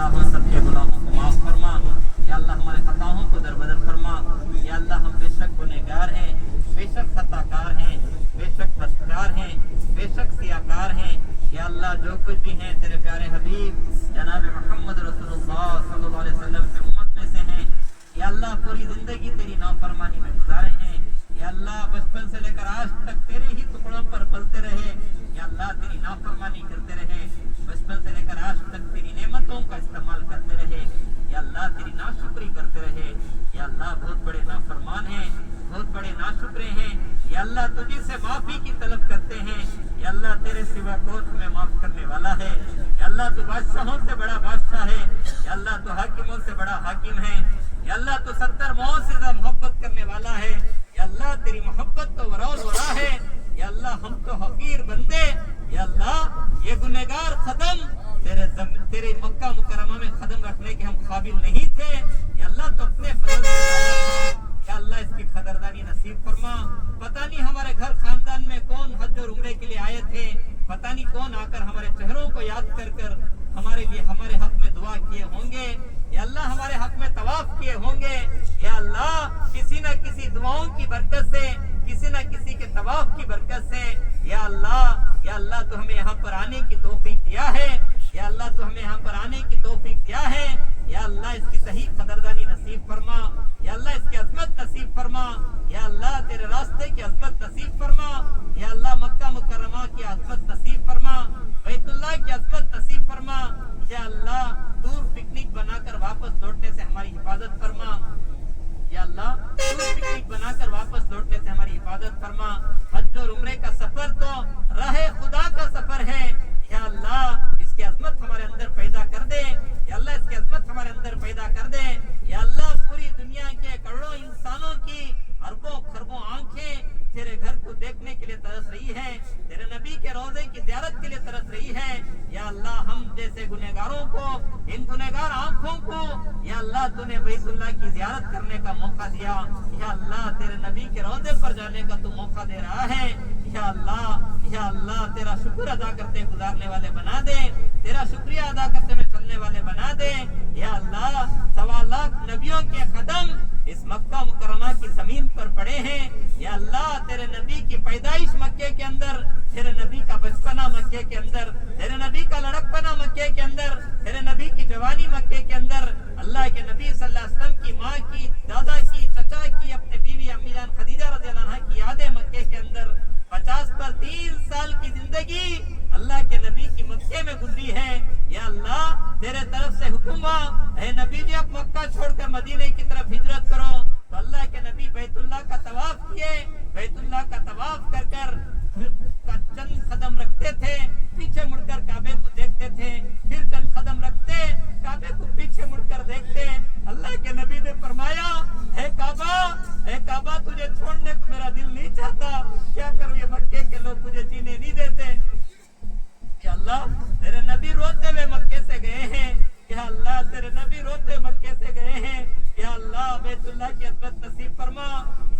अल्लाह हम सबके गुनाहों को माफ फरमा। या अल्लाह हमारे खताओं को दरबदर फरमा। या अल्लाह हम बेशक गुनहगार हैं, बेशक खताकार हैं, बेशक भ्रष्टकार हैं, बेशक सियाकार हैं। या अल्लाह जो कुछ भी हैं तेरे प्यारे हबीब जनाब मोहम्मद रसूलुल्लाह सल्लल्लाहु अलैहि वसल्लम की उम्मत में से हैं। या अल्लाह पूरी जिंदगी तेरी नाफरमानी में गुजारे हैं। या अल्लाह बचपन से लेकर आज तक तेरे ही टुकड़ों पर पलते रहे। या अल्लाह तेरी नाफरमानी करते रहे, बचपन से लेकर आज तक तेरी नेमतों का इस्तेमाल करते रहे। या अल्लाह तेरी नाशुक्री करते रहे। या अल्लाह बहुत बड़े नाफरमान हैं, बहुत बड़े नाशुक्रे हैं। या अल्लाह तुझी से माफी की तलब करते हैं। या अल्लाह तेरे सिवा कौन हमें माफ करने वाला है। या अल्लाह तू बादशाहों से बड़ा बादशाह है। या अल्लाह तू हाकिमों से बड़ा हाकिम है। या अल्लाह तू 70 मौत से ज्यादा मोहब्बत करने वाला है। या अल्लाह तेरी मोहब्बत तो वराल वरा है। या अल्लाह हम तो हकीर बंदे। या अल्लाह ये गुनहगार खदम तेरे मक्का मुकरमा में कदम रखने के हम काबिल नहीं थे। या अल्लाह तो अपने फजल से लाया था। या अल्लाह इसकी कदरदानी नसीब फरमा। पता नहीं हमारे घर खानदान में कौन हज और उम्रे के लिए आए थे, पता नहीं कौन आकर हमारे चेहरों को याद कर कर हमारे लिए हमारे हक में दुआ किए होंगे। या अल्लाह हमारे हक में तवाफ किए होंगे। या अल्लाह किसी न किसी दुआओं की बरकत से, किसी न किसी के तवाफ की बरकत से या अल्लाह तो हमें यहाँ पर आने की तौफीक दिया है। या अल्लाह तो हमें यहाँ पर आने की तौफीक दिया है। या अल्लाह इसकी सही कदरदानी नसीब फरमा। या अल्लाह इसकी अजमत नसीब फरमा। या अल्लाह तेरे रास्ते की अजमत नसीब फरमा। या अल्लाह मक्का मुकर्रमा की अजमत नसीब फरमा, बैतुल्लाह की अजमत नसीब फरमा। या अल्लाह दूर पिकनिक बनाकर वापस लौटने से हमारी हिफाजत फरमा। या अल्लाह दूर पिकनिक बनाकर वापस लौटने से हमारी हिफाजत फरमा। हज और उम्रे का सफर तो राहे खुदा का सफर है। या अल्लाह इसकी अजमत हमारे अंदर पैदा कर दे। या अल्लाह इसकी अजमत हमारे अंदर पैदा कर दे। या अल्लाह पूरी दुनिया के करोड़ों इंसानों की अरबों खरबों आंखें तेरे घर को देखने के लिए तरस रही है, तेरे नबी के रोजे की ज़ियारत के लिए तरस रही है। या अल्लाह हम जैसे गुनहगारों को, इन गुनहगार आंखों को या अल्लाह तूने बैतुल्लाह की ज़ियारत करने का मौका दिया। या अल्लाह तेरे नबी के रोजे पर जाने का तू मौका दे रहा है। या अल्लाह तेरा शुक्र अदा करते गुजारने वाले बना दे, तेरा शुक्रिया अदा करते में चलने वाले बना दे। या अल्लाह 1.25 लाख नबियों के कदम इस मक्का मुकरमा की जमीन पर पड़े हैं। या अल्लाह तेरे नबी की पैदाइश मक्के के अंदर, तेरे नबी का बचपना मक्के के अंदर, तेरे नबी का लड़कपना मक्के के अंदर, तेरे नबी की जवानी मक्के के अंदर, अल्लाह के नबी सल्लल्लाहु अलैहि वसल्लम की माँ की, दादा की, चचा की, अपने बीवी अम्मी जान खदीजा रज़ियल्लाहु अन्हा की यादें मक्के के अंदर 50 पर 3 साल की जिंदगी अल्लाह के नबी की मक्के में गुजरी है। या अल्लाह तेरे तरफ से हुक्म हुआ, ऐ नबी जी आप मक्का छोड़कर मदीने की तरफ हिजरत करो। तो अल्लाह के नबी बैतुल्लाह का तवाफ किए, बैतुल्लाह का तवाफ कर कर चंद कदम रखते थे, पीछे मुड़कर काबे को देखते थे, फिर चंद कदम रखते, काबे को पीछे मुड़कर देखते। अल्लाह के नबी ने फरमाया, हे काबा तुझे छोड़ने को मेरा दिल नहीं चाहता, क्या करूं ये मक्के के लोग मुझे जीने नहीं देते। या अल्लाह तेरे नबी रोते हुए मक्के से गए हैं। या अल्लाह तेरे नबी रोते मक्के से गए हैं। या अल्लाह बैतुल्लाह की अज़मत नसीब फरमा।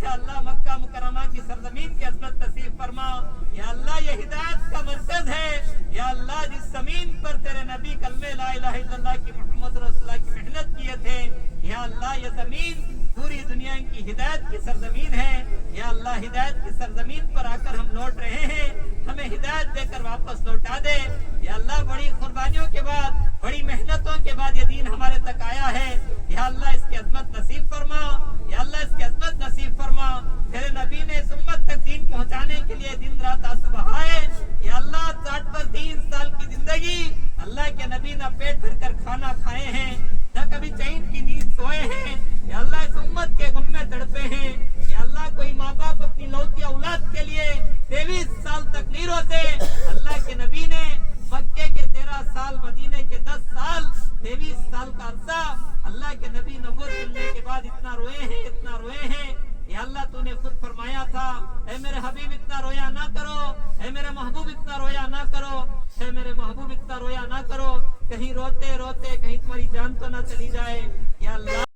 या अल्लाह मक्का मुकरमा की सरजमीन की अज़मत नसीब फरमा। या अल्लाह ये हिदायत का मरकज है। या अल्लाह जिस जमीन पर तेरे नबी कलमे ला इलाहा इल्लल्लाह की मोहम्मद रसूलुल्लाह की मेहनत किए थे, या अल्लाह ये जमीन पूरी दुनिया की हिदायत की सरजमीन है। या अल्लाह हिदायत की सरजमीन पर आकर हम लौट रहे हैं, हमें हिदायत देकर वापस लौटा दे। या अल्लाह बड़ी कुर्बानियों के बाद, बड़ी मेहनतों के बाद ये दीन हमारे तक आया है। या अल्लाह इसकी अजमत नसीब फरमा। या अल्लाह इसकी अजमत नसीब फरमा। तेरे नबी ने इस उम्मत तक दीन पहुंचाने के लिए दिन रात आंसू बहाए। या अल्लाह 60 पर 3 साल की जिंदगी अल्लाह के नबी ना पेट भर कर खाना खाए हैं, न कभी चैन की नींद सोए हैं। या अल्लाह इस उम्मत के गुम में तड़पे हैं। या अल्लाह कोई माँ बाप अपनी लौती औलाद के लिए 23 साल तक नहीं रोते। अल्लाह के नबी ने मक्के के 13 साल, मदीने के 10 साल, 23 साल का अरसा अल्लाह के नबी नबूवत मिलने के बाद इतना रोए हैं, इतना रोए हैं। या अल्लाह तूने खुद फरमाया था, ऐ मेरे हबीब इतना रोया ना करो, ऐ मेरे महबूब इतना रोया ना करो, ऐ मेरे महबूब इतना रोया ना करो, कहीं रोते रोते कहीं तुम्हारी जान तो ना चली जाए। या अल्लाह